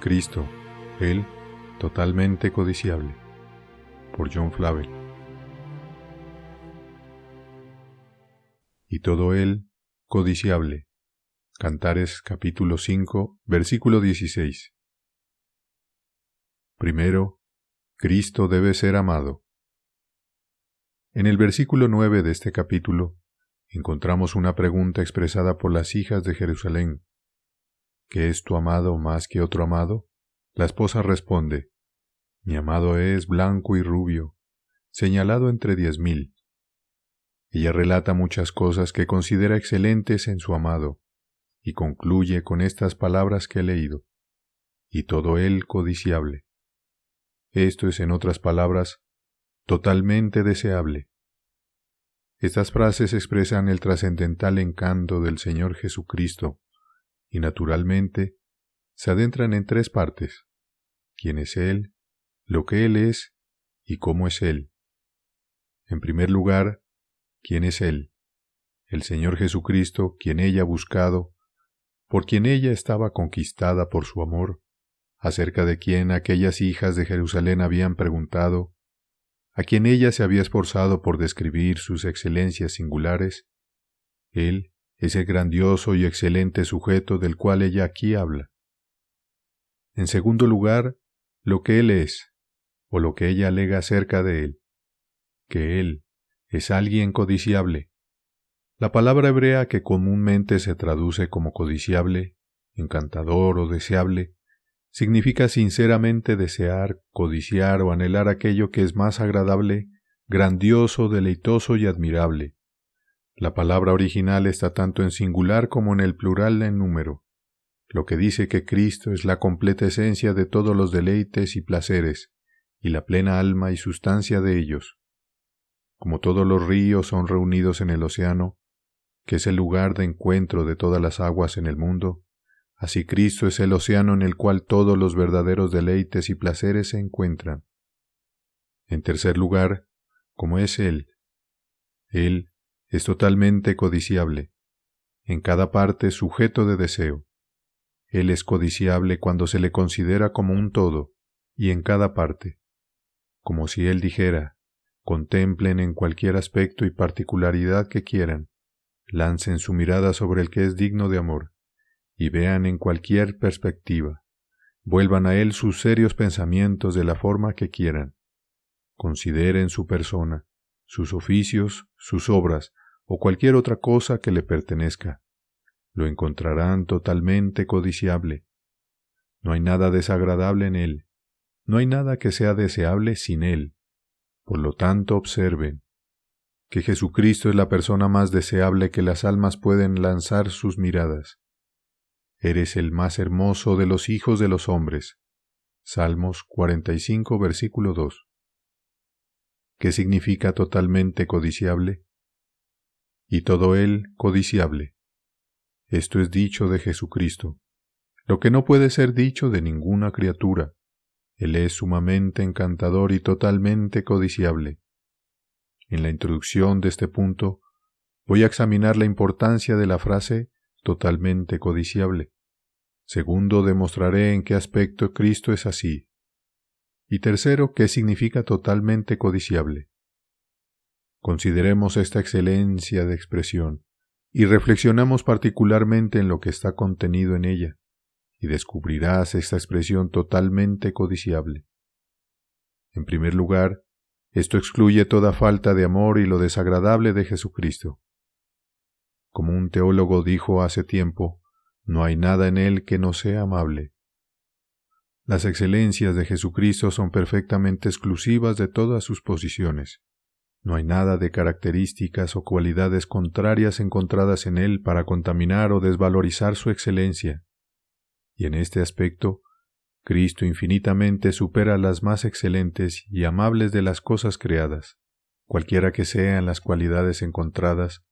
Cristo, Él, totalmente codiciable. Por John Flavel. Y todo Él, codiciable. Cantares capítulo 5, versículo 16. Primero, Cristo debe ser amado. En el versículo 9 de este capítulo, encontramos una pregunta expresada por las hijas de Jerusalén. ¿Qué es tu amado más que otro amado? La esposa responde, mi amado es blanco y rubio, señalado entre 10,000. Ella relata muchas cosas que considera excelentes en su amado, y concluye con estas palabras que he leído, y todo él codiciable. Esto es, en otras palabras, totalmente deseable. Estas frases expresan el trascendental encanto del Señor Jesucristo, y naturalmente se adentran en tres partes: quién es Él, lo que Él es y cómo es Él. En primer lugar, ¿quién es Él? El Señor Jesucristo, quien ella ha buscado, por quien ella estaba conquistada por su amor, acerca de quien aquellas hijas de Jerusalén habían preguntado, a quien ella se había esforzado por describir sus excelencias singulares. Él es el grandioso y excelente sujeto del cual ella aquí habla. En segundo lugar, lo que Él es, o lo que ella alega acerca de Él, que Él es alguien codiciable. La palabra hebrea que comúnmente se traduce como codiciable, encantador o deseable, significa sinceramente desear, codiciar o anhelar aquello que es más agradable, grandioso, deleitoso y admirable. La palabra original está tanto en singular como en el plural en número, lo que dice que Cristo es la completa esencia de todos los deleites y placeres, y la plena alma y sustancia de ellos. Como todos los ríos son reunidos en el océano, que es el lugar de encuentro de todas las aguas en el mundo, así Cristo es el océano en el cual todos los verdaderos deleites y placeres se encuentran. En tercer lugar, como es Él es totalmente codiciable, en cada parte sujeto de deseo. Él es codiciable cuando se le considera como un todo, y en cada parte, como si Él dijera, contemplen en cualquier aspecto y particularidad que quieran, lancen su mirada sobre el que es digno de amor, y vean en cualquier perspectiva, vuelvan a Él sus serios pensamientos de la forma que quieran, consideren su persona, sus oficios, sus obras, o cualquier otra cosa que le pertenezca. Lo encontrarán totalmente codiciable. No hay nada desagradable en Él, no hay nada que sea deseable sin Él. Por lo tanto, observen que Jesucristo es la persona más deseable que las almas pueden lanzar sus miradas. Eres el más hermoso de los hijos de los hombres. Salmos 45, versículo 2. ¿Qué significa totalmente codiciable? Y todo él codiciable. Esto es dicho de Jesucristo, lo que no puede ser dicho de ninguna criatura. Él es sumamente encantador y totalmente codiciable. En la introducción de este punto, voy a examinar la importancia de la frase totalmente codiciable. Segundo, demostraré en qué aspecto Cristo es así. Y tercero, qué significa totalmente codiciable. Consideremos esta excelencia de expresión y reflexionamos particularmente en lo que está contenido en ella, y descubrirás esta expresión totalmente codiciable. En primer lugar, esto excluye toda falta de amor y lo desagradable de Jesucristo. Como un teólogo dijo hace tiempo, no hay nada en Él que no sea amable. Las excelencias de Jesucristo son perfectamente exclusivas de todas sus posiciones. No hay nada de características o cualidades contrarias encontradas en Él para contaminar o desvalorizar su excelencia. Y en este aspecto, Cristo infinitamente supera las más excelentes y amables de las cosas creadas. Cualquiera que sean las cualidades encontradas,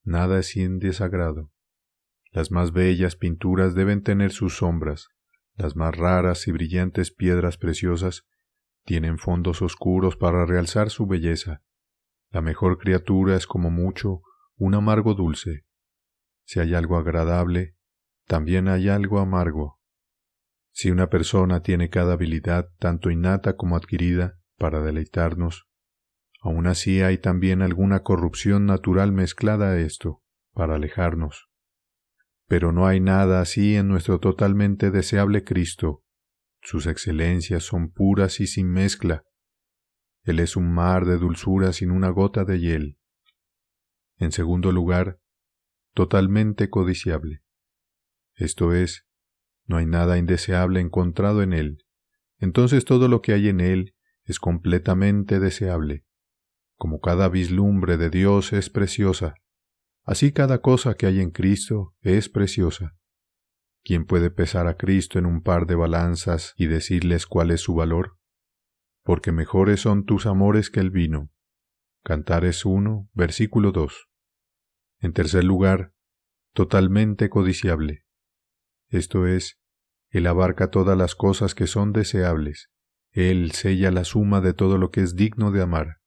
nada es sin desagrado. Las más bellas pinturas deben tener sus sombras. Las más raras y brillantes piedras preciosas tienen fondos oscuros para realzar su belleza. La mejor criatura es como mucho un amargo dulce. Si hay algo agradable, también hay algo amargo. Si una persona tiene cada habilidad, tanto innata como adquirida, para deleitarnos, aún así hay también alguna corrupción natural mezclada a esto, para alejarnos. Pero no hay nada así en nuestro totalmente deseable Cristo. Sus excelencias son puras y sin mezcla. Él es un mar de dulzura sin una gota de hiel. En segundo lugar, totalmente codiciable. Esto es, no hay nada indeseable encontrado en Él. Entonces todo lo que hay en Él es completamente deseable. Como cada vislumbre de Dios es preciosa, así cada cosa que hay en Cristo es preciosa. ¿Quién puede pesar a Cristo en un par de balanzas y decirles cuál es su valor? Porque mejores son tus amores que el vino. Cantares 1, versículo 2. En tercer lugar, totalmente codiciable. Esto es, Él abarca todas las cosas que son deseables. Él sella la suma de todo lo que es digno de amar.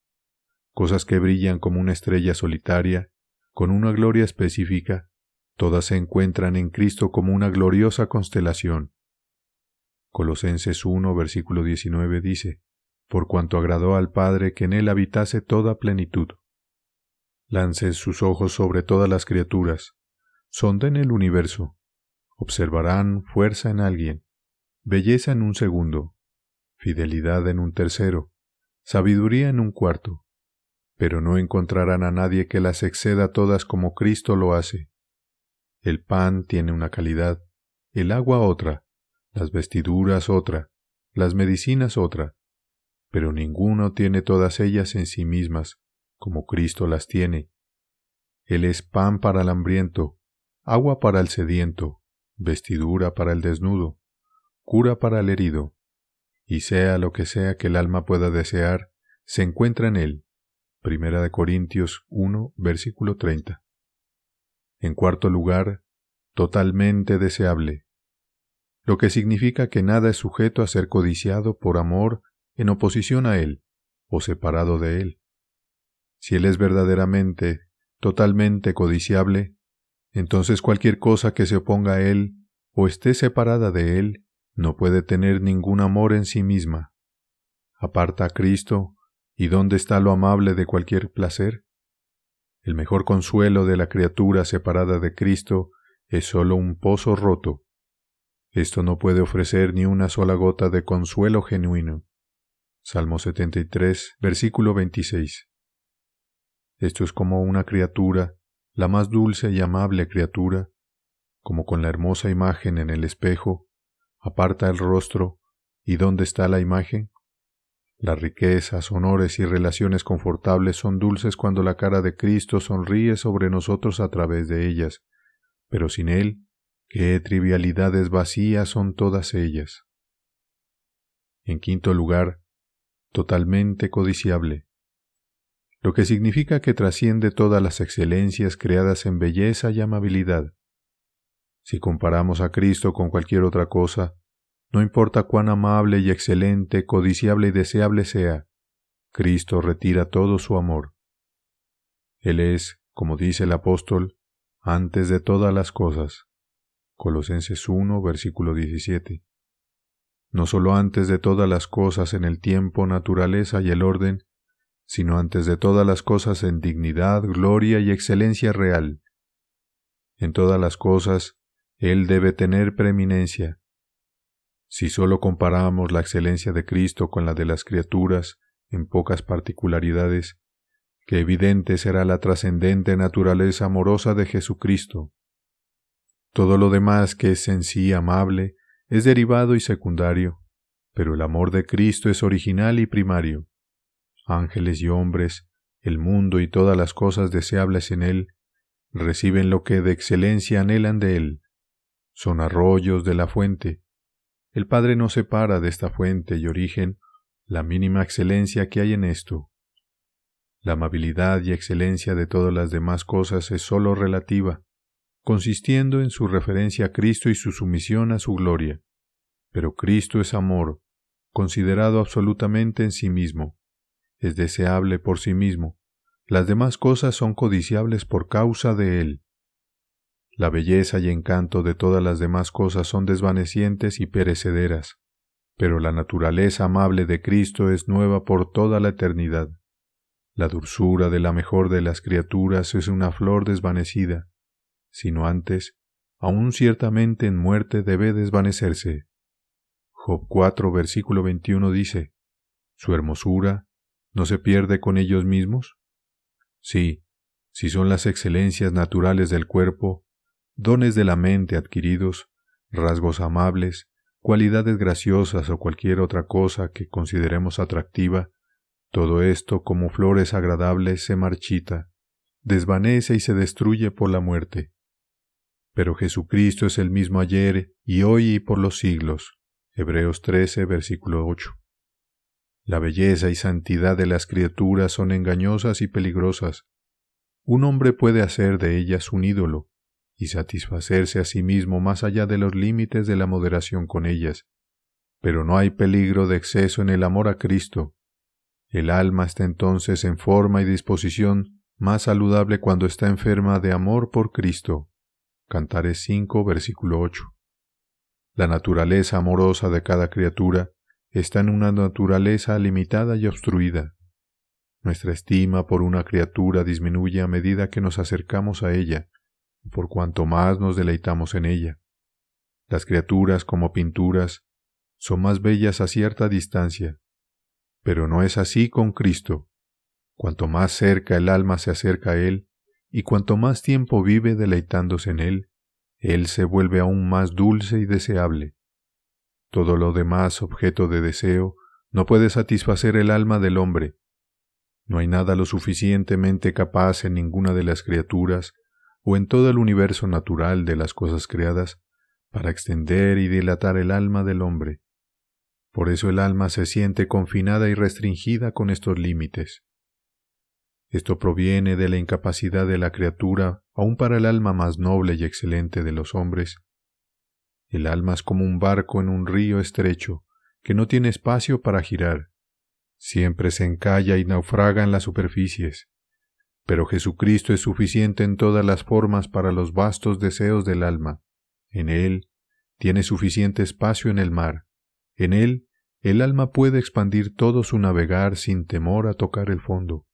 Cosas que brillan como una estrella solitaria, con una gloria específica, todas se encuentran en Cristo como una gloriosa constelación. Colosenses 1, versículo 19 dice, por cuanto agradó al Padre que en Él habitase toda plenitud. Lance sus ojos sobre todas las criaturas, sonden el universo, observarán fuerza en alguien, belleza en un segundo, fidelidad en un tercero, sabiduría en un cuarto, pero no encontrarán a nadie que las exceda todas como Cristo lo hace. El pan tiene una calidad, el agua otra, las vestiduras otra, las medicinas otra, pero ninguno tiene todas ellas en sí mismas, como Cristo las tiene. Él es pan para el hambriento, agua para el sediento, vestidura para el desnudo, cura para el herido, y sea lo que sea que el alma pueda desear, se encuentra en Él. 1 Corintios 1, versículo 30. En cuarto lugar, totalmente deseable, lo que significa que nada es sujeto a ser codiciado por amor en oposición a Él o separado de Él. Si Él es verdaderamente, totalmente codiciable, entonces cualquier cosa que se oponga a Él o esté separada de Él no puede tener ningún amor en sí misma. Aparta a Cristo, ¿y dónde está lo amable de cualquier placer? El mejor consuelo de la criatura separada de Cristo es sólo un pozo roto. Esto no puede ofrecer ni una sola gota de consuelo genuino. Salmo 73, versículo 26. Esto es como una criatura, la más dulce y amable criatura, como con la hermosa imagen en el espejo, aparta el rostro, ¿y dónde está la imagen? Las riquezas, honores y relaciones confortables son dulces cuando la cara de Cristo sonríe sobre nosotros a través de ellas, pero sin Él, qué trivialidades vacías son todas ellas. En quinto lugar, totalmente codiciable, lo que significa que trasciende todas las excelencias creadas en belleza y amabilidad. Si comparamos a Cristo con cualquier otra cosa, no importa cuán amable y excelente, codiciable y deseable sea, Cristo retira todo su amor. Él es, como dice el apóstol, antes de todas las cosas. Colosenses 1, versículo 17. No solo antes de todas las cosas en el tiempo, naturaleza y el orden, sino antes de todas las cosas en dignidad, gloria y excelencia real. En todas las cosas, Él debe tener preeminencia. Si solo comparamos la excelencia de Cristo con la de las criaturas en pocas particularidades, qué evidente será la trascendente naturaleza amorosa de Jesucristo. Todo lo demás que es en sí amable es derivado y secundario, pero el amor de Cristo es original y primario. Ángeles y hombres, el mundo y todas las cosas deseables en Él, reciben lo que de excelencia anhelan de Él. Son arroyos de la fuente. El Padre no separa de esta fuente y origen la mínima excelencia que hay en esto. La amabilidad y excelencia de todas las demás cosas es sólo relativa, consistiendo en su referencia a Cristo y su sumisión a su gloria. Pero Cristo es amor, considerado absolutamente en sí mismo. Es deseable por sí mismo. Las demás cosas son codiciables por causa de Él. La belleza y encanto de todas las demás cosas son desvanecientes y perecederas, pero la naturaleza amable de Cristo es nueva por toda la eternidad. La dulzura de la mejor de las criaturas es una flor desvanecida, sino antes, aún ciertamente en muerte debe desvanecerse. Job 4, versículo 21 dice, ¿su hermosura no se pierde con ellos mismos? Sí, si son las excelencias naturales del cuerpo, dones de la mente adquiridos, rasgos amables, cualidades graciosas o cualquier otra cosa que consideremos atractiva, todo esto como flores agradables se marchita, desvanece y se destruye por la muerte. Pero Jesucristo es el mismo ayer y hoy y por los siglos. Hebreos 13, versículo 8. La belleza y santidad de las criaturas son engañosas y peligrosas. Un hombre puede hacer de ellas un ídolo y satisfacerse a sí mismo más allá de los límites de la moderación con ellas. Pero no hay peligro de exceso en el amor a Cristo. El alma está entonces en forma y disposición más saludable cuando está enferma de amor por Cristo. Cantares 5, versículo 8. La naturaleza amorosa de cada criatura está en una naturaleza limitada y obstruida. Nuestra estima por una criatura disminuye a medida que nos acercamos a ella, por cuanto más nos deleitamos en ella. Las criaturas, como pinturas, son más bellas a cierta distancia, pero no es así con Cristo. Cuanto más cerca el alma se acerca a Él, y cuanto más tiempo vive deleitándose en Él se vuelve aún más dulce y deseable. Todo lo demás objeto de deseo no puede satisfacer el alma del hombre. No hay nada lo suficientemente capaz en ninguna de las criaturas o en todo el universo natural de las cosas creadas para extender y dilatar el alma del hombre. Por eso el alma se siente confinada y restringida con estos límites. Esto proviene de la incapacidad de la criatura, aun para el alma más noble y excelente de los hombres. El alma es como un barco en un río estrecho, que no tiene espacio para girar. Siempre se encalla y naufraga en las superficies. Pero Jesucristo es suficiente en todas las formas para los vastos deseos del alma. En Él tiene suficiente espacio en el mar. En Él el alma puede expandir todo su navegar sin temor a tocar el fondo.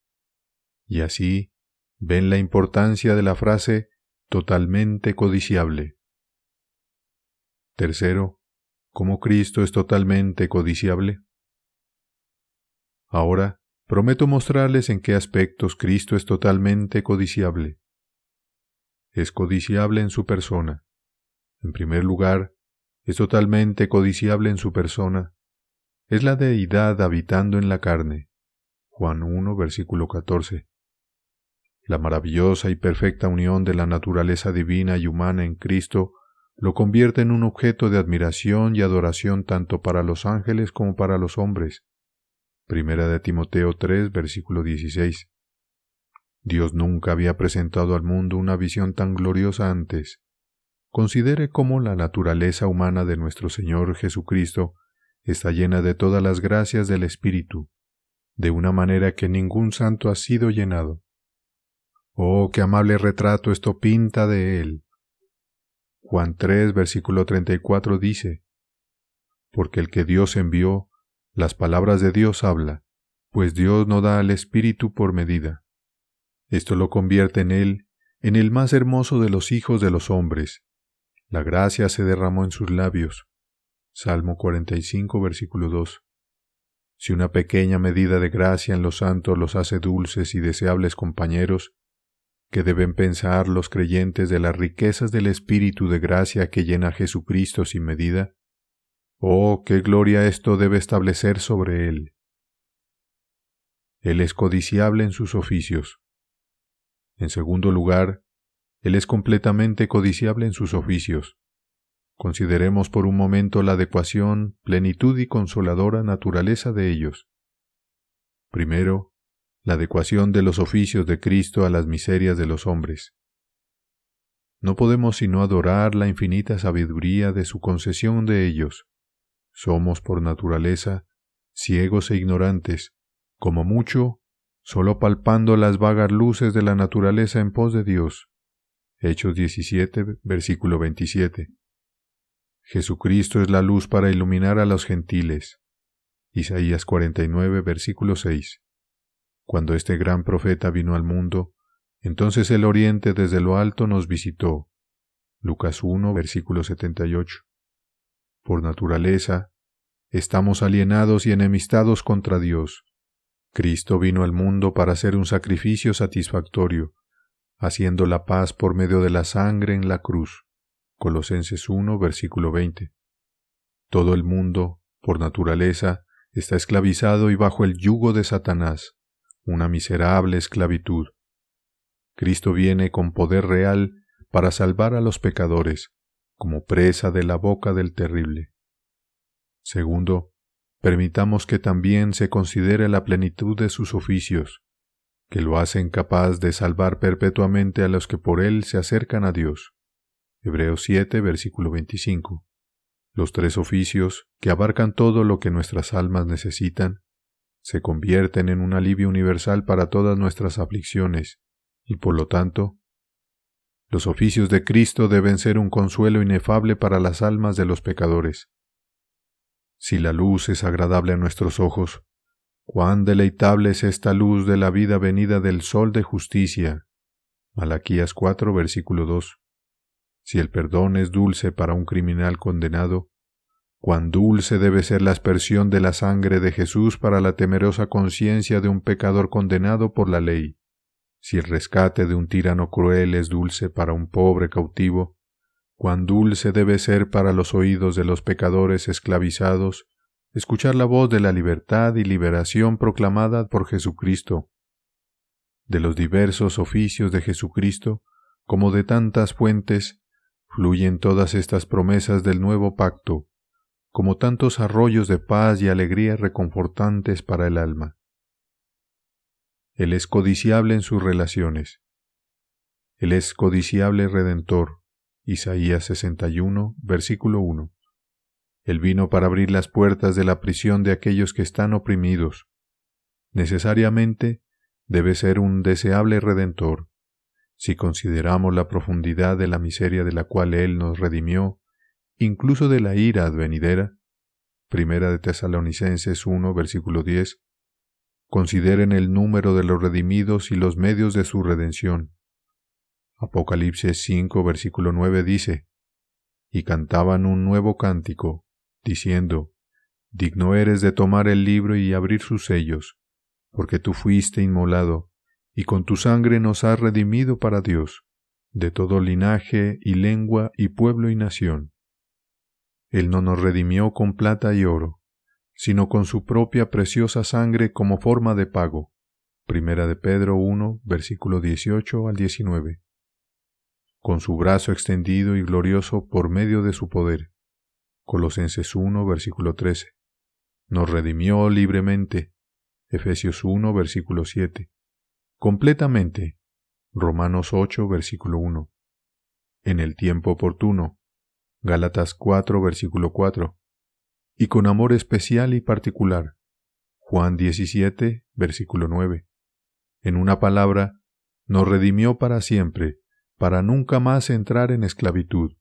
Y así ven la importancia de la frase totalmente codiciable. Tercero, ¿cómo Cristo es totalmente codiciable? Ahora, prometo mostrarles en qué aspectos Cristo es totalmente codiciable. Es codiciable en su persona. En primer lugar, es totalmente codiciable en su persona. Es la deidad habitando en la carne. Juan 1, versículo 14. La maravillosa y perfecta unión de la naturaleza divina y humana en Cristo lo convierte en un objeto de admiración y adoración tanto para los ángeles como para los hombres. Primera de Timoteo 3, versículo 16. Dios nunca había presentado al mundo una visión tan gloriosa antes. Considere cómo la naturaleza humana de nuestro Señor Jesucristo está llena de todas las gracias del Espíritu, de una manera que ningún santo ha sido llenado. ¡Oh, qué amable retrato esto pinta de Él! Juan 3, versículo 34 dice, porque el que Dios envió, las palabras de Dios habla, pues Dios no da al Espíritu por medida. Esto lo convierte en Él, en el más hermoso de los hijos de los hombres. La gracia se derramó en sus labios. Salmo 45, versículo 2. Si una pequeña medida de gracia en los santos los hace dulces y deseables compañeros, ¿qué deben pensar los creyentes de las riquezas del Espíritu de gracia que llena a Jesucristo sin medida? ¡Oh, qué gloria esto debe establecer sobre Él! Él es codiciable en sus oficios. En segundo lugar, Él es completamente codiciable en sus oficios. Consideremos por un momento la adecuación, plenitud y consoladora naturaleza de ellos. Primero, la adecuación de los oficios de Cristo a las miserias de los hombres. No podemos sino adorar la infinita sabiduría de su concesión de ellos. Somos por naturaleza ciegos e ignorantes, como mucho, solo palpando las vagas luces de la naturaleza en pos de Dios. Hechos 17, versículo 27. Jesucristo es la luz para iluminar a los gentiles. Isaías 49, versículo 6. Cuando este gran profeta vino al mundo, entonces el oriente desde lo alto nos visitó. Lucas 1, versículo 78. Por naturaleza, estamos alienados y enemistados contra Dios. Cristo vino al mundo para hacer un sacrificio satisfactorio, haciendo la paz por medio de la sangre en la cruz. Colosenses 1, versículo 20. Todo el mundo, por naturaleza, está esclavizado y bajo el yugo de Satanás, una miserable esclavitud. Cristo viene con poder real para salvar a los pecadores, como presa de la boca del terrible. Segundo, permitamos que también se considere la plenitud de sus oficios, que lo hacen capaz de salvar perpetuamente a los que por él se acercan a Dios. Hebreos 7, versículo 25. Los tres oficios, que abarcan todo lo que nuestras almas necesitan, se convierten en un alivio universal para todas nuestras aflicciones, y por lo tanto, los oficios de Cristo deben ser un consuelo inefable para las almas de los pecadores. Si la luz es agradable a nuestros ojos, cuán deleitable es esta luz de la vida venida del sol de justicia. Malaquías 4, versículo 2. Si el perdón es dulce para un criminal condenado, cuán dulce debe ser la aspersión de la sangre de Jesús para la temerosa conciencia de un pecador condenado por la ley. Si el rescate de un tirano cruel es dulce para un pobre cautivo, cuán dulce debe ser para los oídos de los pecadores esclavizados escuchar la voz de la libertad y liberación proclamada por Jesucristo. De los diversos oficios de Jesucristo, como de tantas fuentes, fluyen todas estas promesas del nuevo pacto, como tantos arroyos de paz y alegría reconfortantes para el alma. Él es codiciable en sus relaciones. Él es codiciable Redentor. Isaías 61, versículo 1. Él vino para abrir las puertas de la prisión de aquellos que están oprimidos. Necesariamente debe ser un deseable Redentor, si consideramos la profundidad de la miseria de la cual Él nos redimió, incluso de la ira advenidera. Primera de Tesalonicenses 1, versículo 10. Consideren el número de los redimidos y los medios de su redención. Apocalipsis 5, versículo 9 dice, y cantaban un nuevo cántico, diciendo, digno eres de tomar el libro y abrir sus sellos, porque tú fuiste inmolado, y con tu sangre nos has redimido para Dios, de todo linaje y lengua y pueblo y nación. Él no nos redimió con plata y oro, sino con su propia preciosa sangre como forma de pago. Primera de Pedro 1, versículo 18 al 19. Con su brazo extendido y glorioso por medio de su poder. Colosenses 1, versículo 13. Nos redimió libremente. Efesios 1, versículo 7. Completamente. Romanos 8, versículo 1. En el tiempo oportuno. Gálatas 4, versículo 4. Y con amor especial y particular. Juan 17, versículo 9. En una palabra, nos redimió para siempre, para nunca más entrar en esclavitud.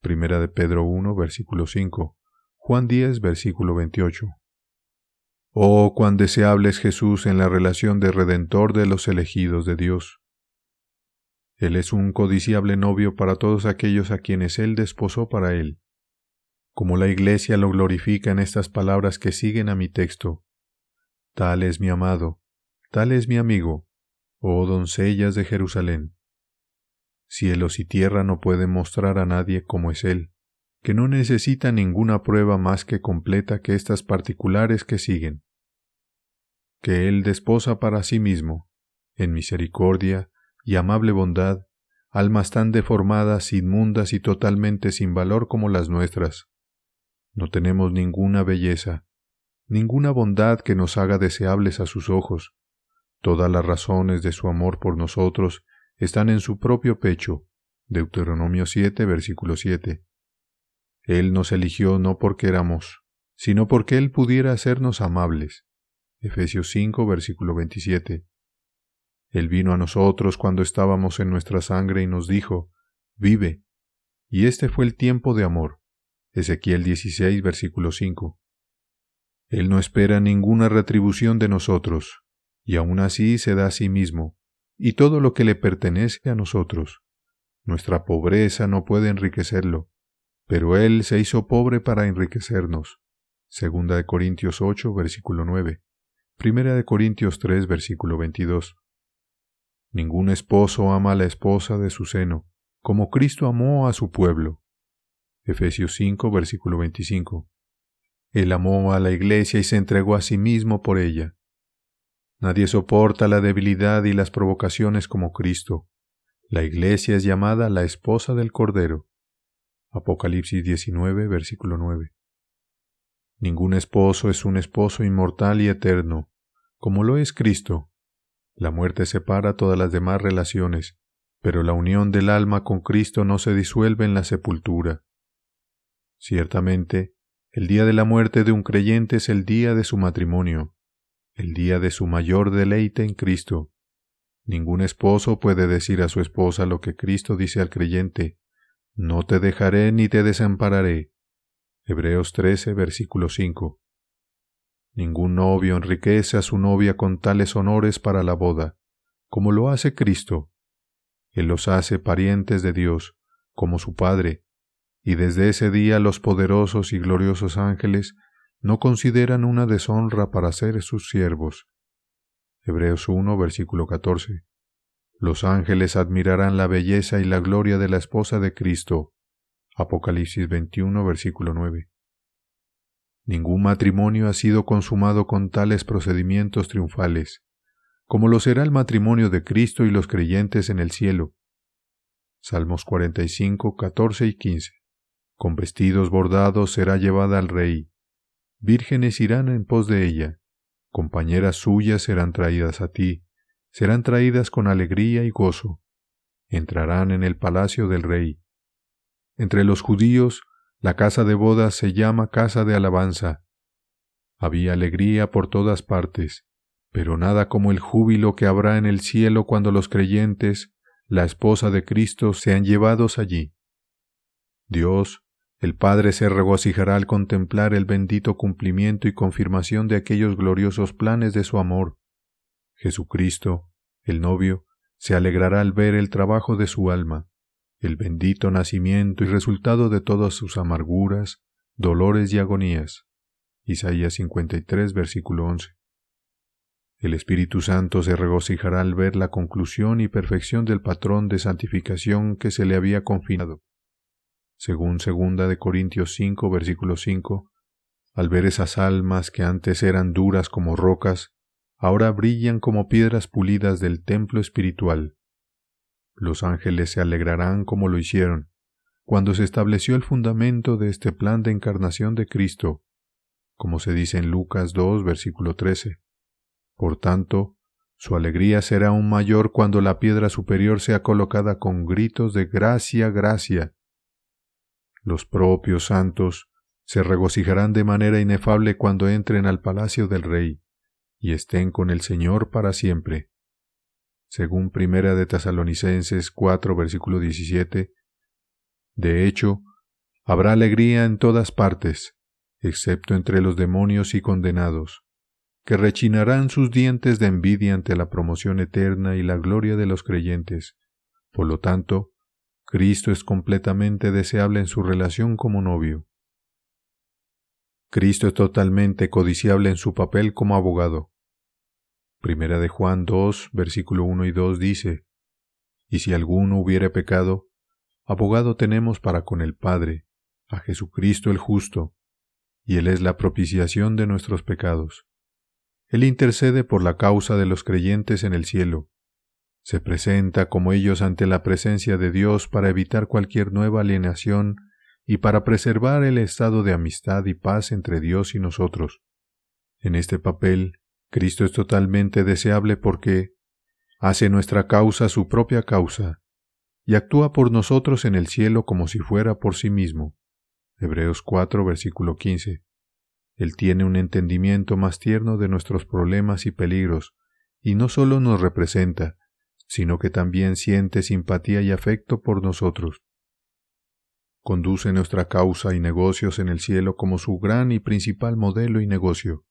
Primera de Pedro 1, versículo 5. Juan 10, versículo 28. Oh, cuán deseable es Jesús en la relación de Redentor de los elegidos de Dios. Él es un codiciable novio para todos aquellos a quienes Él desposó para Él. Como la Iglesia lo glorifica en estas palabras que siguen a mi texto. Tal es mi amado, tal es mi amigo, oh doncellas de Jerusalén. Cielos y tierra no pueden mostrar a nadie cómo es Él, que no necesita ninguna prueba más que completa que estas particulares que siguen. Que Él desposa para sí mismo, en misericordia y amable bondad, almas tan deformadas, inmundas y totalmente sin valor como las nuestras. No tenemos ninguna belleza, ninguna bondad que nos haga deseables a sus ojos. Todas las razones de su amor por nosotros están en su propio pecho. Deuteronomio 7, versículo 7. Él nos eligió no porque éramos, sino porque Él pudiera hacernos amables. Efesios 5, versículo 27. Él vino a nosotros cuando estábamos en nuestra sangre y nos dijo, vive. Y este fue el tiempo de amor. Ezequiel 16, versículo 5. Él no espera ninguna retribución de nosotros, y aún así se da a sí mismo, y todo lo que le pertenece a nosotros. Nuestra pobreza no puede enriquecerlo, pero Él se hizo pobre para enriquecernos. 2 Corintios 8, versículo 9. 1 Corintios 3, versículo 22. Ningún esposo ama a la esposa de su seno, como Cristo amó a su pueblo. Efesios 5, versículo 25. Él amó a la iglesia y se entregó a sí mismo por ella. Nadie soporta la debilidad y las provocaciones como Cristo. La iglesia es llamada la esposa del Cordero. Apocalipsis 19, versículo 9. Ningún esposo es un esposo inmortal y eterno, como lo es Cristo. La muerte separa todas las demás relaciones, pero la unión del alma con Cristo no se disuelve en la sepultura. Ciertamente, el día de la muerte de un creyente es el día de su matrimonio, el día de su mayor deleite en Cristo. Ningún esposo puede decir a su esposa lo que Cristo dice al creyente, no te dejaré ni te desampararé. Hebreos 13, versículo 5. Ningún novio enriquece a su novia con tales honores para la boda, como lo hace Cristo. Él los hace parientes de Dios, como su Padre, y desde ese día los poderosos y gloriosos ángeles no consideran una deshonra para ser sus siervos. Hebreos 1, versículo 14. Los ángeles admirarán la belleza y la gloria de la esposa de Cristo. Apocalipsis 21, versículo 9. Ningún matrimonio ha sido consumado con tales procedimientos triunfales, como lo será el matrimonio de Cristo y los creyentes en el cielo. Salmos 45, 14 y 15. Con vestidos bordados será llevada al rey. Vírgenes irán en pos de ella. Compañeras suyas serán traídas a ti. Serán traídas con alegría y gozo. Entrarán en el palacio del rey. Entre los judíos, la casa de bodas se llama casa de alabanza. Había alegría por todas partes, pero nada como el júbilo que habrá en el cielo cuando los creyentes, la esposa de Cristo, sean llevados allí. Dios, el Padre, se regocijará al contemplar el bendito cumplimiento y confirmación de aquellos gloriosos planes de su amor. Jesucristo, el novio, se alegrará al ver el trabajo de su alma, el bendito nacimiento y resultado de todas sus amarguras, dolores y agonías. Isaías 53, versículo 11. El Espíritu Santo se regocijará al ver la conclusión y perfección del patrón de santificación que se le había confiado. Según 2 Corintios 5, versículo 5, al ver esas almas que antes eran duras como rocas, ahora brillan como piedras pulidas del templo espiritual. Los ángeles se alegrarán como lo hicieron, cuando se estableció el fundamento de este plan de encarnación de Cristo, como se dice en Lucas 2, versículo 13. Por tanto, su alegría será aún mayor cuando la piedra superior sea colocada con gritos de gracia, gracia. Los propios santos se regocijarán de manera inefable cuando entren al palacio del Rey y estén con el Señor para siempre. Según 1 de Tesalonicenses 4, versículo 17, de hecho, habrá alegría en todas partes, excepto entre los demonios y condenados, que rechinarán sus dientes de envidia ante la promoción eterna y la gloria de los creyentes. Por lo tanto, Cristo es completamente deseable en su relación como novio. Cristo es totalmente codiciable en su papel como abogado. 1 de Juan 2, versículo 1 y 2 dice, «Y si alguno hubiere pecado, abogado tenemos para con el Padre, a Jesucristo el justo, y Él es la propiciación de nuestros pecados. Él intercede por la causa de los creyentes en el cielo. Se presenta como ellos ante la presencia de Dios para evitar cualquier nueva alienación y para preservar el estado de amistad y paz entre Dios y nosotros. En este papel, Cristo es totalmente deseable porque hace nuestra causa su propia causa y actúa por nosotros en el cielo como si fuera por sí mismo. Hebreos 4, versículo 15. Él tiene un entendimiento más tierno de nuestros problemas y peligros, y no solo nos representa, sino que también siente simpatía y afecto por nosotros. Conduce nuestra causa y negocios en el cielo como su gran y principal modelo y negocio.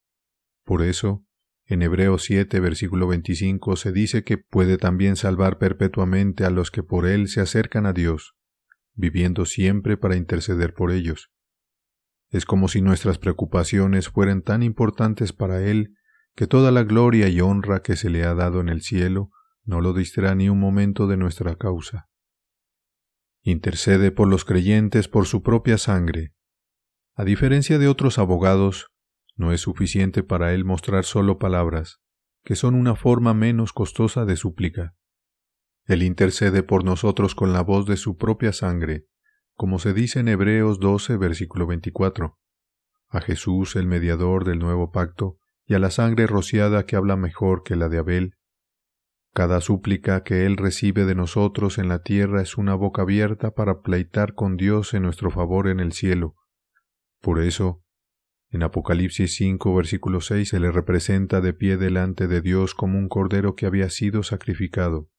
Por eso, en Hebreos 7, versículo 25, se dice que puede también salvar perpetuamente a los que por Él se acercan a Dios, viviendo siempre para interceder por ellos. Es como si nuestras preocupaciones fueran tan importantes para Él que toda la gloria y honra que se le ha dado en el cielo no lo distraerá ni un momento de nuestra causa. Intercede por los creyentes por su propia sangre. A diferencia de otros abogados, no es suficiente para él mostrar solo palabras, que son una forma menos costosa de súplica. Él intercede por nosotros con la voz de su propia sangre, como se dice en Hebreos 12, versículo 24. A Jesús, el mediador del nuevo pacto, y a la sangre rociada que habla mejor que la de Abel. Cada súplica que Él recibe de nosotros en la tierra es una boca abierta para pleitar con Dios en nuestro favor en el cielo. Por eso, en Apocalipsis 5, versículo 6, se le representa de pie delante de Dios como un cordero que había sido sacrificado,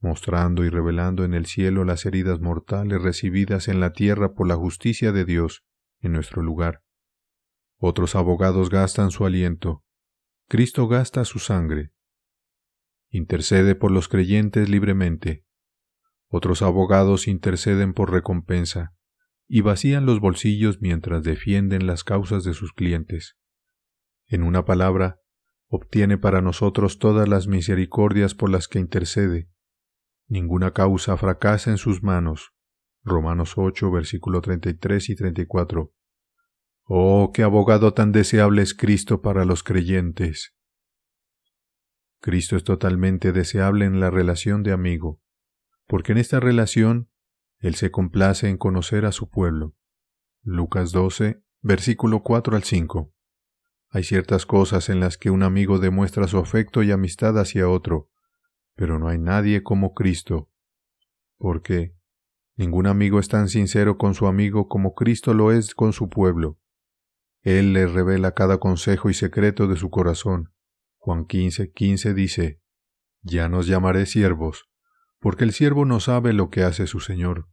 mostrando y revelando en el cielo las heridas mortales recibidas en la tierra por la justicia de Dios en nuestro lugar. Otros abogados gastan su aliento. Cristo gasta su sangre. Intercede por los creyentes libremente. Otros abogados interceden por recompensa y vacían los bolsillos mientras defienden las causas de sus clientes. En una palabra, obtiene para nosotros todas las misericordias por las que intercede. Ninguna causa fracasa en sus manos. Romanos 8, versículo 33 y 34. ¡Oh, qué abogado tan deseable es Cristo para los creyentes! Cristo es totalmente deseable en la relación de amigo, porque en esta relación Él se complace en conocer a su pueblo. Lucas 12, versículo 4 al 5. Hay ciertas cosas en las que un amigo demuestra su afecto y amistad hacia otro, pero no hay nadie como Cristo. Porque ningún amigo es tan sincero con su amigo como Cristo lo es con su pueblo. Él le revela cada consejo y secreto de su corazón. Juan 15:15 dice, «Ya nos llamaré siervos, porque el siervo no sabe lo que hace su Señor.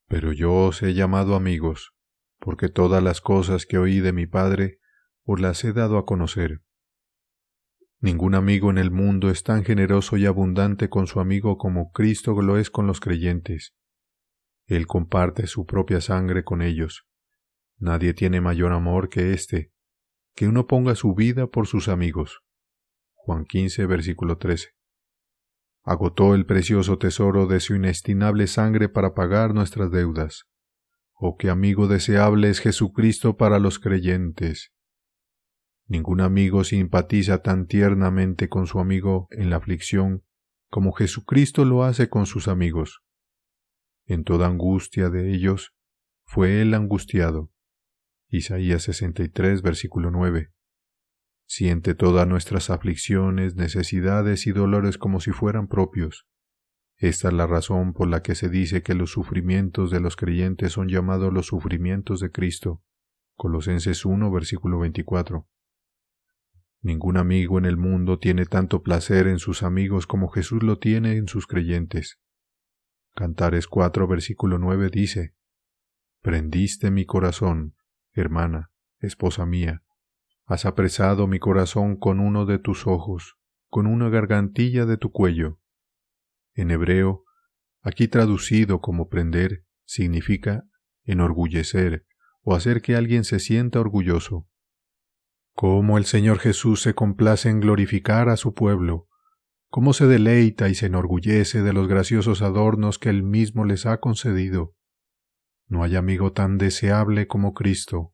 Pero yo os he llamado amigos, porque todas las cosas que oí de mi Padre os las he dado a conocer». Ningún amigo en el mundo es tan generoso y abundante con su amigo como Cristo lo es con los creyentes. Él comparte su propia sangre con ellos. Nadie tiene mayor amor que este, que uno ponga su vida por sus amigos. Juan 15, versículo 13. Agotó el precioso tesoro de su inestimable sangre para pagar nuestras deudas. Oh, qué amigo deseable es Jesucristo para los creyentes. Ningún amigo simpatiza tan tiernamente con su amigo en la aflicción como Jesucristo lo hace con sus amigos. En toda angustia de ellos fue Él angustiado. Isaías 63, versículo 9. Siente todas nuestras aflicciones, necesidades y dolores como si fueran propios. Esta es la razón por la que se dice que los sufrimientos de los creyentes son llamados los sufrimientos de Cristo. Colosenses 1, versículo 24. Ningún amigo en el mundo tiene tanto placer en sus amigos como Jesús lo tiene en sus creyentes. Cantares 4, versículo 9 dice, «Prendiste mi corazón, hermana, esposa mía. Has apresado mi corazón con uno de tus ojos, con una gargantilla de tu cuello». En hebreo, aquí traducido como prender, significa enorgullecer o hacer que alguien se sienta orgulloso. Cómo el Señor Jesús se complace en glorificar a su pueblo, cómo se deleita y se enorgullece de los graciosos adornos que Él mismo les ha concedido. No hay amigo tan deseable como Cristo.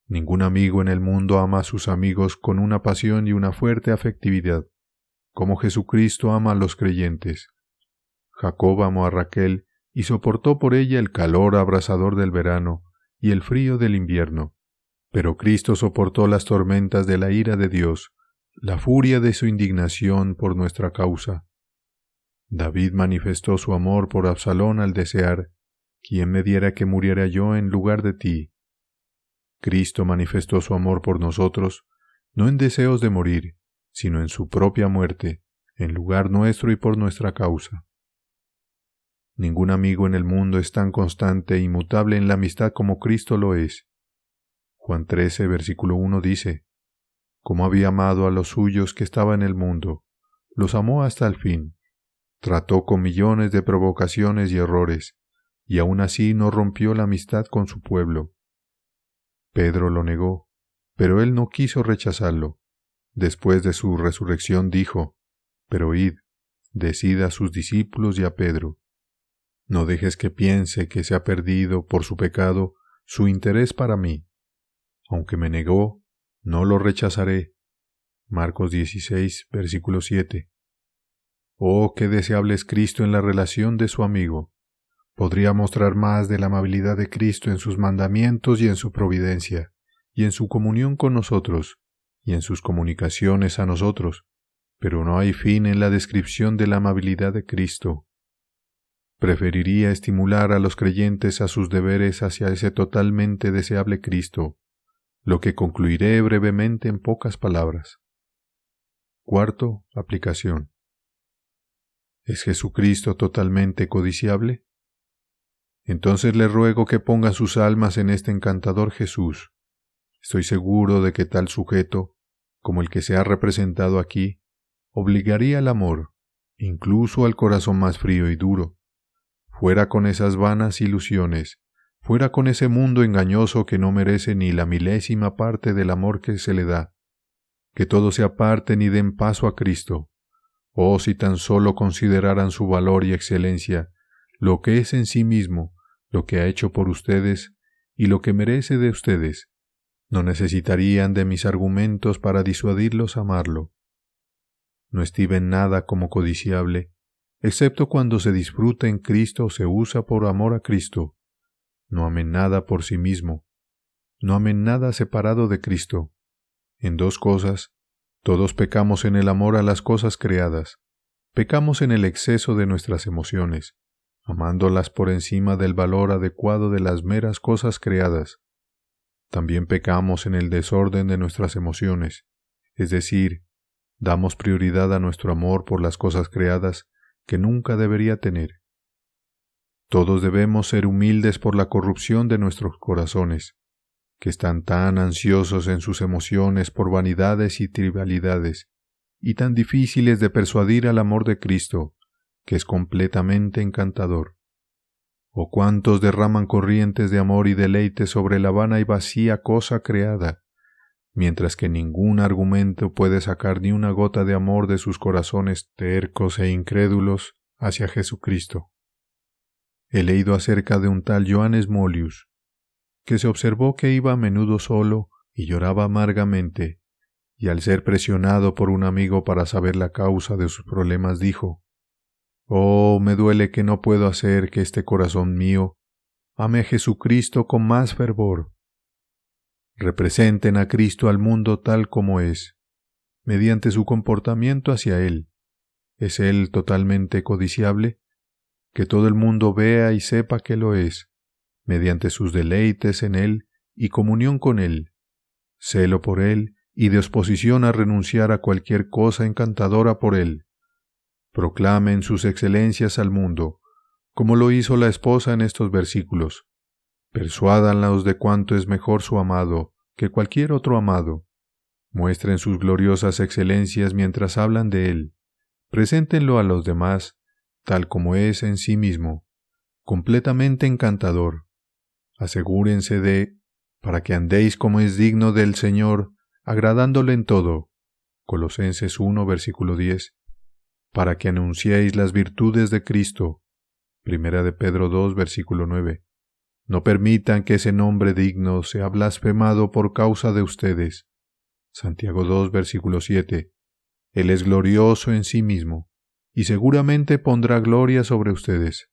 Ningún amigo en el mundo ama a sus amigos con una pasión y una fuerte afectividad, como Jesucristo ama a los creyentes. Jacob amó a Raquel y soportó por ella el calor abrasador del verano y el frío del invierno, pero Cristo soportó las tormentas de la ira de Dios, la furia de su indignación por nuestra causa. David manifestó su amor por Absalón al desear, «¿Quién me diera que muriera yo en lugar de ti?». Cristo manifestó su amor por nosotros, no en deseos de morir, sino en su propia muerte, en lugar nuestro y por nuestra causa. Ningún amigo en el mundo es tan constante e inmutable en la amistad como Cristo lo es. Juan 13, versículo 1 dice: Como había amado a los suyos que estaban en el mundo, los amó hasta el fin. Trató con millones de provocaciones y errores, y aún así no rompió la amistad con su pueblo. Pedro lo negó, pero él no quiso rechazarlo. Después de su resurrección dijo: Pero id, decid a sus discípulos y a Pedro. No dejes que piense que se ha perdido por su pecado su interés para mí. Aunque me negó, no lo rechazaré. Marcos 16, versículo 7. Oh, qué deseable es Cristo en la relación de su amigo. Podría mostrar más de la amabilidad de Cristo en sus mandamientos y en su providencia, y en su comunión con nosotros, y en sus comunicaciones a nosotros, pero no hay fin en la descripción de la amabilidad de Cristo. Preferiría estimular a los creyentes a sus deberes hacia ese totalmente deseable Cristo, lo que concluiré brevemente en pocas palabras. Cuarto, aplicación. ¿Es Jesucristo totalmente codiciable? Entonces le ruego que ponga sus almas en este encantador Jesús. Estoy seguro de que tal sujeto, como el que se ha representado aquí, obligaría al amor, incluso al corazón más frío y duro. Fuera con esas vanas ilusiones, fuera con ese mundo engañoso que no merece ni la milésima parte del amor que se le da. Que todos se aparten y den paso a Cristo. Oh, si tan solo consideraran su valor y excelencia, lo que es en sí mismo, lo que ha hecho por ustedes y lo que merece de ustedes, no necesitarían de mis argumentos para disuadirlos a amarlo. No estimen nada como codiciable, excepto cuando se disfruta en Cristo o se usa por amor a Cristo. No amen nada por sí mismo. No amen nada separado de Cristo. En dos cosas, todos pecamos en el amor a las cosas creadas. Pecamos en el exceso de nuestras emociones, amándolas por encima del valor adecuado de las meras cosas creadas. También pecamos en el desorden de nuestras emociones, es decir, damos prioridad a nuestro amor por las cosas creadas que nunca debería tener. Todos debemos ser humildes por la corrupción de nuestros corazones, que están tan ansiosos en sus emociones por vanidades y trivialidades, y tan difíciles de persuadir al amor de Cristo, que es completamente encantador. O cuántos derraman corrientes de amor y deleite sobre la vana y vacía cosa creada, mientras que ningún argumento puede sacar ni una gota de amor de sus corazones tercos e incrédulos hacia Jesucristo. He leído acerca de un tal Johannes Mollius, que se observó que iba a menudo solo y lloraba amargamente, y al ser presionado por un amigo para saber la causa de sus problemas dijo: «Oh, me duele que no puedo hacer que este corazón mío ame a Jesucristo con más fervor». Representen a Cristo al mundo tal como es, mediante su comportamiento hacia Él. ¿Es Él totalmente codiciable? Que todo el mundo vea y sepa que lo es, mediante sus deleites en Él y comunión con Él, celo por Él y disposición a renunciar a cualquier cosa encantadora por Él. Proclamen sus excelencias al mundo, como lo hizo la esposa en estos versículos. Persuádanlos de cuánto es mejor su amado que cualquier otro amado. Muestren sus gloriosas excelencias mientras hablan de Él. Preséntenlo a los demás, tal como es en sí mismo, completamente encantador. Asegúrense para que andéis como es digno del Señor, agradándole en todo. Colosenses 1, versículo 10. Para que anunciéis las virtudes de Cristo. Primera de Pedro 2, versículo 9. No permitan que ese nombre digno sea blasfemado por causa de ustedes. Santiago 2, versículo 7. Él es glorioso en sí mismo, y seguramente pondrá gloria sobre ustedes.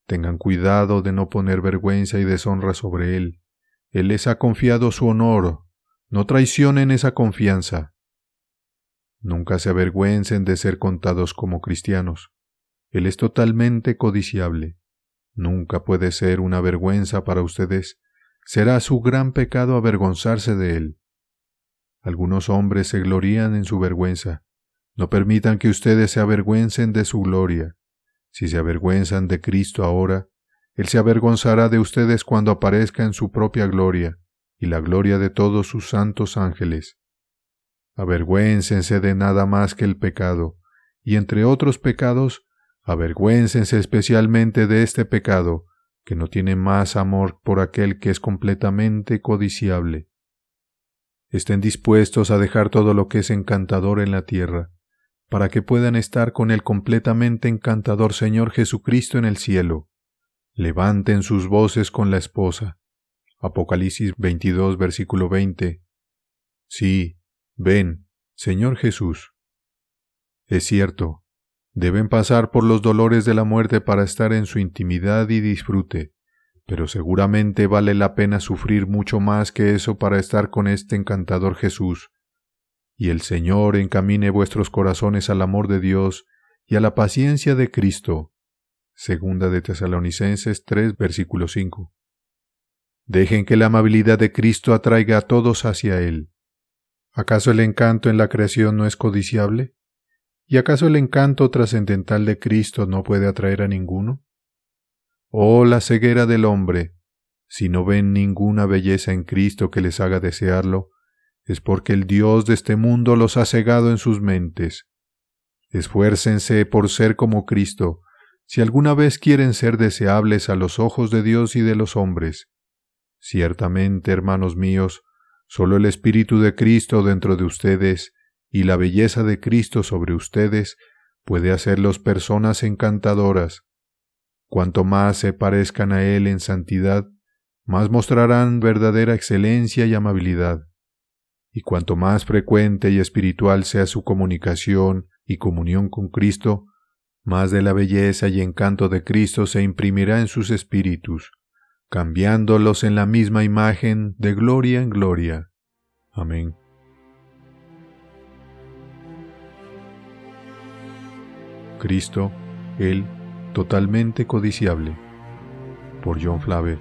Tengan cuidado de no poner vergüenza y deshonra sobre Él. Él les ha confiado su honor. No traicionen esa confianza. Nunca se avergüencen de ser contados como cristianos. Él es totalmente codiciable. Nunca puede ser una vergüenza para ustedes. Será su gran pecado avergonzarse de Él. Algunos hombres se glorían en su vergüenza, No permitan que ustedes se avergüencen de su gloria. Si se avergüenzan de Cristo ahora, Él se avergonzará de ustedes cuando aparezca en su propia gloria y la gloria de todos sus santos ángeles. Avergüéncense de nada más que el pecado, y entre otros pecados, avergüéncense especialmente de este pecado, que no tiene más amor por aquel que es completamente codiciable. Estén dispuestos a dejar todo lo que es encantador en la tierra, para que puedan estar con el completamente encantador Señor Jesucristo en el cielo. Levanten sus voces con la esposa. Apocalipsis 22, versículo 20. Sí, ven, Señor Jesús. Es cierto, deben pasar por los dolores de la muerte para estar en su intimidad y disfrute, pero seguramente vale la pena sufrir mucho más que eso para estar con este encantador Jesús. Y el Señor encamine vuestros corazones al amor de Dios y a la paciencia de Cristo. Segunda de Tesalonicenses 3, versículo 5. Dejen que la amabilidad de Cristo atraiga a todos hacia Él. ¿Acaso el encanto en la creación no es codiciable? ¿Y acaso el encanto trascendental de Cristo no puede atraer a ninguno? Oh, la ceguera del hombre, si no ven ninguna belleza en Cristo que les haga desearlo, es porque el Dios de este mundo los ha cegado en sus mentes. Esfuércense por ser como Cristo, si alguna vez quieren ser deseables a los ojos de Dios y de los hombres. Ciertamente, hermanos míos, solo el Espíritu de Cristo dentro de ustedes y la belleza de Cristo sobre ustedes puede hacerlos personas encantadoras. Cuanto más se parezcan a Él en santidad, más mostrarán verdadera excelencia y amabilidad. Y cuanto más frecuente y espiritual sea su comunicación y comunión con Cristo, más de la belleza y encanto de Cristo se imprimirá en sus espíritus, cambiándolos en la misma imagen de gloria en gloria. Amén. Cristo, Él, totalmente codiciable. Por John Flavel.